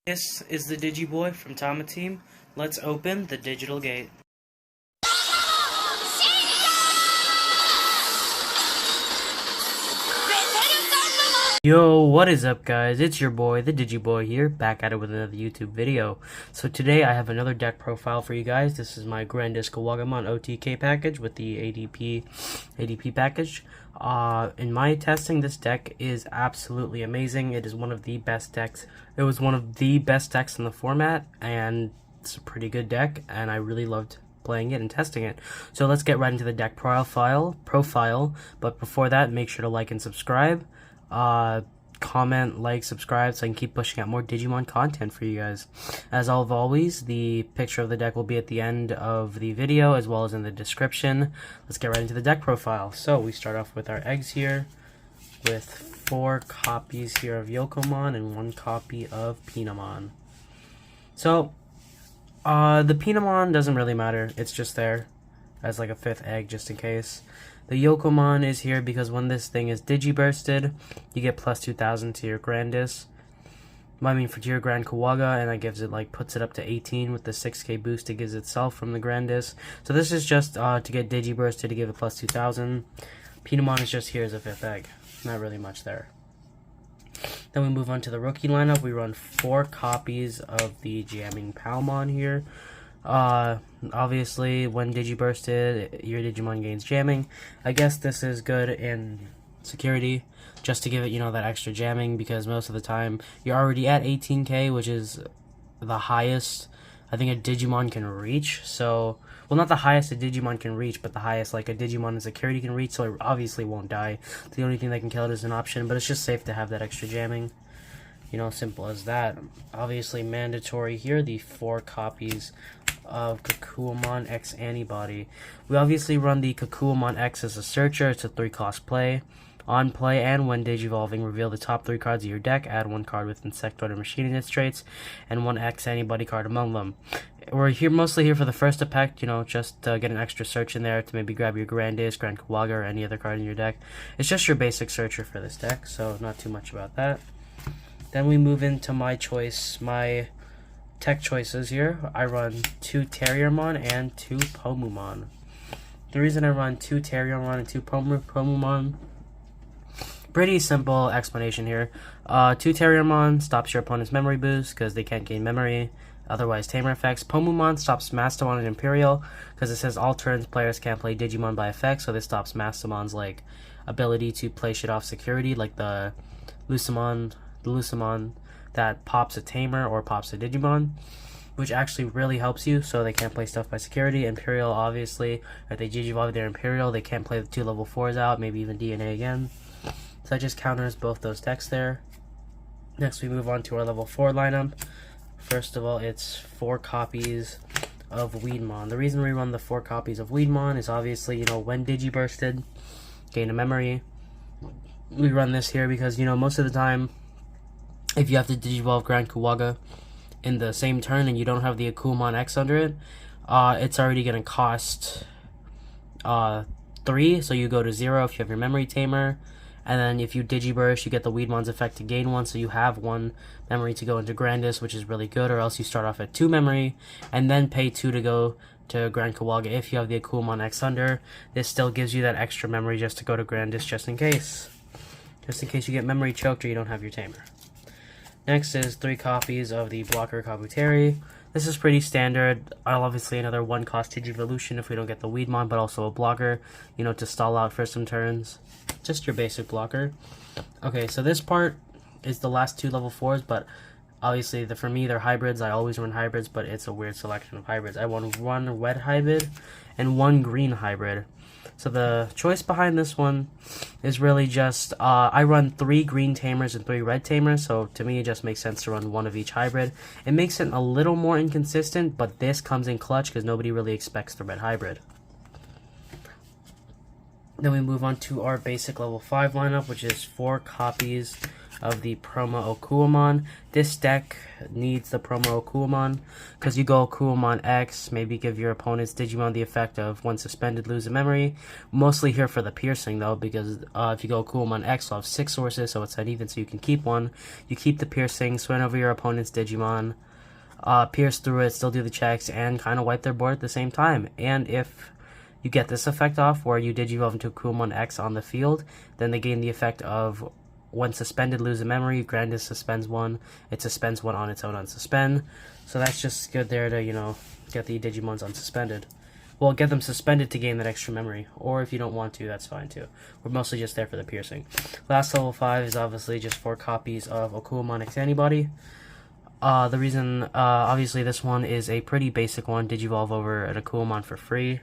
This is the Digiboy from Tama Team. Let's open the digital gate. Yo, what is up guys? It's your boy, the Digiboy here, back at it with another YouTube video. So today I have another deck profile for you guys. This is my grandiskuwagamon OTK package with the ADP package. In my testing, this deck is absolutely amazing. It is one of the best decks. It was one of the best decks in the format, and it's a pretty good deck, and I really loved playing it and testing it. So let's get right into the deck profile. But before that, make sure to like and subscribe. Comment, like, subscribe so I can keep pushing out more Digimon content for you guys. As always, the picture of the deck will be at the end of the video as well as in the description. Let's get right into the deck profile. So we start off with our eggs here with 4 copies here of Yokomon and 1 copy of Pinamon. So the Pinamon doesn't really matter, it's just there as like a 5th egg just in case. The Yokomon is here because when this thing is digibursted, you get plus 2000 to your Grandis. To your Grand Kawaga, and that gives it puts it up to 18 with the 6k boost it gives itself from the Grandis. So this is just to get digibursted to give it plus 2000. Pinamon is just here as a 5th egg. Not really much there. Then we move on to the rookie lineup. We run 4 copies of the Jamming Palmon here. Obviously, when digibursted, your Digimon gains jamming. I guess this is good in security, just to give it, that extra jamming, because most of the time you're already at 18k, which is the highest I think a Digimon can reach. So, well, not the highest a Digimon can reach, but the highest a Digimon in security can reach, so it obviously won't die. The only thing that can kill it is an option, but it's just safe to have that extra jamming. Simple as that. Obviously mandatory here, the 4 copies of Kakuamon X Antibody. We obviously run the Kakuamon X as a searcher. It's a 3-cost play. On play and when digivolving, reveal the top 3 cards of your deck, add 1 card with Insectoid or Machine in its traits, and 1 X Antibody card among them. We're mostly here for the first effect, just get an extra search in there to maybe grab your Grandis, Grand Kawaga, or any other card in your deck. It's just your basic searcher for this deck, so not too much about that. Then we move into my tech choices here. I run 2 Terriermon and 2 Pomumon. The reason I run 2 Terriermon and 2 Pomumon, pretty simple explanation here. 2 Terriermon stops your opponent's memory boost because they can't gain memory, otherwise tamer effects. Pomumon stops Mastamon and Imperial because it says all turns players can't play Digimon by effect, so this stops Mastamon's ability to play shit off security, like the Lucemon that pops a tamer or pops a Digimon, which actually really helps you, so they can't play stuff by security. Imperial, obviously, if they digivolve their Imperial, they can't play the 2 level 4s out, maybe even DNA again. So that just counters both those decks there. Next we move on to our level 4 lineup. First of all, it's 4 copies of Weedmon. The reason we run the 4 copies of Weedmon is obviously, when digibursted, gain a memory. We run this here because, most of the time, if you have to digivolve Grand Kawaga in the same turn and you don't have the Akuamon X under it, it's already going to cost 3, so you go to 0 if you have your memory tamer, and then if you digiburst, you get the Weedmon's effect to gain 1, so you have 1 memory to go into Grandis, which is really good, or else you start off at 2 memory and then pay 2 to go to Grand Kawaga if you have the Akuamon X under. This still gives you that extra memory just to go to Grandis just in case you get memory choked or you don't have your tamer. Next is 3 copies of the Blocker Kabuteri. This is pretty standard. Obviously another 1-cost Digivolution if we don't get the Weedmon, but also a blocker, to stall out for some turns. Just your basic blocker. Okay, so this part is the last 2 level 4s, but obviously for me they're hybrids. I always run hybrids, but it's a weird selection of hybrids. I want 1 red hybrid and 1 green hybrid. So the choice behind this one is really just, I run 3 green tamers and 3 red tamers, so to me it just makes sense to run 1 of each hybrid. It makes it a little more inconsistent, but this comes in clutch because nobody really expects the red hybrid. Then we move on to our basic level 5 lineup, which is 4 copies of the promo Okuamon. This deck needs the promo Okuamon because you go Okuamon X, maybe give your opponent's Digimon the effect of when suspended, lose a memory. Mostly here for the piercing though, because if you go Okuamon X, you'll have 6 sources, so it's uneven, so you can keep one. You keep the piercing, swing over your opponent's Digimon, pierce through it, still do the checks, and kind of wipe their board at the same time. And if you get this effect off, where you Digivolve into Okuamon X on the field, then they gain the effect of when suspended, lose a memory. Grandis suspends one. It suspends one on its own unsuspend. So that's just good there to, get the Digimons unsuspended. Well, get them suspended to gain that extra memory. Or if you don't want to, that's fine too. We're mostly just there for the piercing. Last level 5 is obviously just 4 copies of Okuamon X Antibody. The reason, obviously this one is a pretty basic one. Digivolve over an Okuamon for free.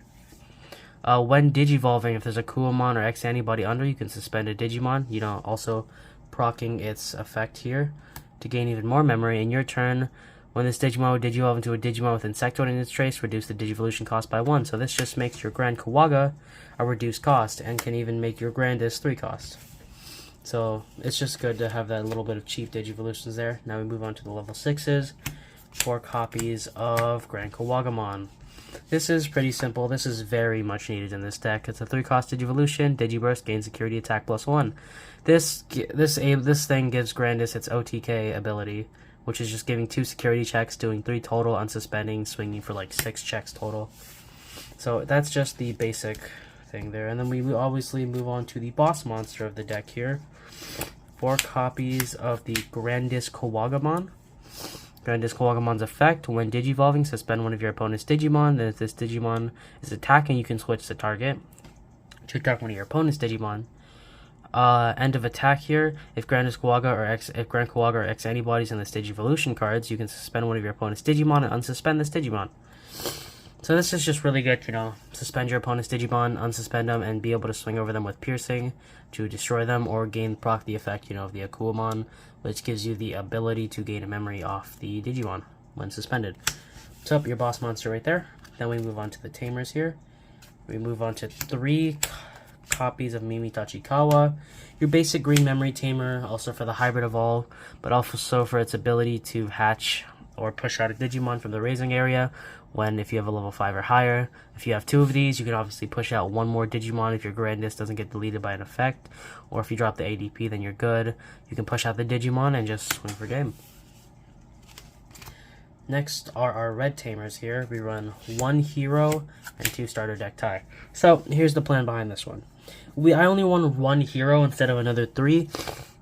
When Digivolving, if there's a Okuamon or X Antibody under, you can suspend a Digimon, also proccing its effect here to gain even more memory. In your turn, when this Digimon would Digivolve into a Digimon with Insectoid in its trace, reduce the Digivolution cost by 1. So this just makes your Grand Kawaga a reduced cost, and can even make your Grandis 3 cost. So it's just good to have that little bit of cheap Digivolutions there. Now we move on to the level 6s. 4 copies of Grand Kawagamon. This is pretty simple. This is very much needed in this deck. It's a 3-cost Digivolution. Digiburst, gain security attack +1. This thing gives Grandis its OTK ability, which is just giving 2 security checks, doing 3 total, unsuspending, swinging for like 6 checks total. So that's just the basic thing there. And then we obviously move on to the boss monster of the deck here. 4 copies of the grandiskuwagamon. Grandiskuwagamon's effect: when Digivolving, suspend one of your opponent's Digimon. Then if this Digimon is attacking, you can switch the target to attack one of your opponent's Digimon. End of attack here. If Grand Kawaga or X Antibodies in this Digivolution cards, you can suspend one of your opponent's Digimon and unsuspend this Digimon. So this is just really good, suspend your opponent's Digimon, unsuspend them, and be able to swing over them with piercing to destroy them, or proc the effect, of the Okuamon, which gives you the ability to gain a memory off the Digimon when suspended. So your boss monster right there. Then we move on to the tamers here. We move on to 3 copies of Mimi Tachikawa. Your basic green memory tamer, also for the hybrid evolve, but also for its ability to hatch or push out a Digimon from the raising area if you have a level 5 or higher. If you have 2 of these, you can obviously push out 1 more Digimon if your Grandis doesn't get deleted by an effect, or if you drop the ADP, then you're good. You can push out the Digimon and just swing for game. Next are our red tamers here. We run 1 hero and 2 starter deck tie. So here's the plan behind this one. I only want 1 hero instead of another 3,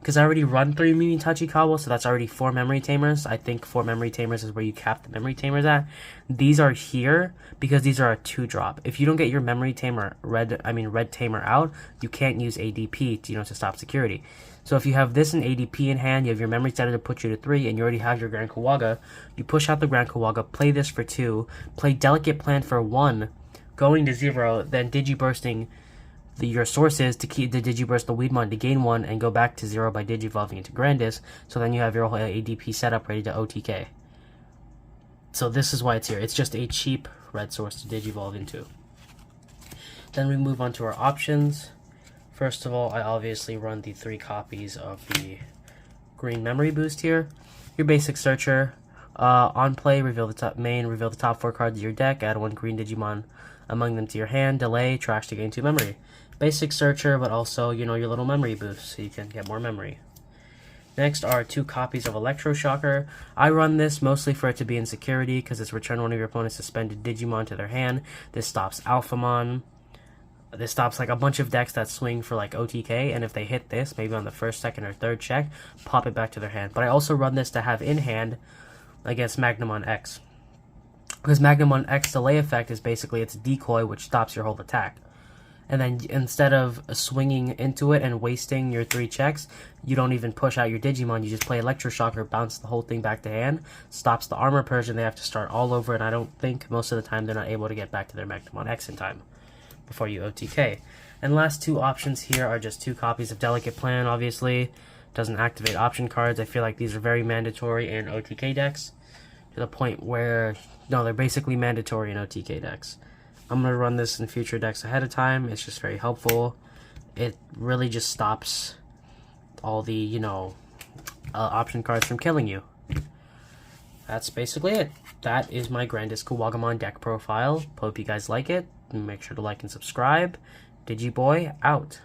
because I already run 3 Mimi Tachikawa, so that's already 4 memory tamers. I think 4 memory tamers is where you cap the memory tamers at. These are here because these are a 2-drop. If you don't get your memory tamer red tamer out, you can't use ADP to stop security. So if you have this in ADP in hand, you have your memory starter to put you to 3, and you already have your Grand Kawaga, you push out the Grand Kawaga, play this for 2, play Delicate Plan for 1, going to 0, then Digibursting your sources to keep the Digiburst the weedmon to gain 1 and go back to 0 by Digivolving into Grandis, so then you have your whole ADP setup ready to OTK. So this is why it's here. It's just a cheap red source to Digivolve into. Then we move on to our options. First of all, I obviously run the 3 copies of the green memory boost here. Your basic searcher. On play, reveal the top 4 cards of your deck, add 1 green Digimon among them to your hand, delay, trash to gain 2 memory. Basic searcher, but also, your little memory boost, so you can get more memory. Next are 2 copies of Electroshocker. I run this mostly for it to be in security, because it's return one of your opponent's suspended Digimon to their hand. This stops Alphamon. This stops like a bunch of decks that swing for like OTK, and if they hit this, maybe on the 1st, 2nd, or 3rd check, pop it back to their hand. But I also run this to have in hand against Magnamon X. Because Magnamon X delay effect is basically its decoy, which stops your whole attack. And then instead of swinging into it and wasting your 3 checks, you don't even push out your Digimon. You just play Electroshocker, bounce the whole thing back to hand, stops the armor purge, and they have to start all over. And I don't think most of the time they're not able to get back to their Magnamon X in time before you OTK. And last 2 options here are just 2 copies of Delicate Plan, obviously. Doesn't activate option cards. I feel like these are very mandatory in OTK decks, to the point where, no, they're basically mandatory in OTK decks. I'm going to run this in future decks ahead of time. It's just very helpful. It really just stops all the, option cards from killing you. That's basically it. That is my grandiskuwagamon deck profile. Hope you guys like it. Make sure to like and subscribe. Digiboy out.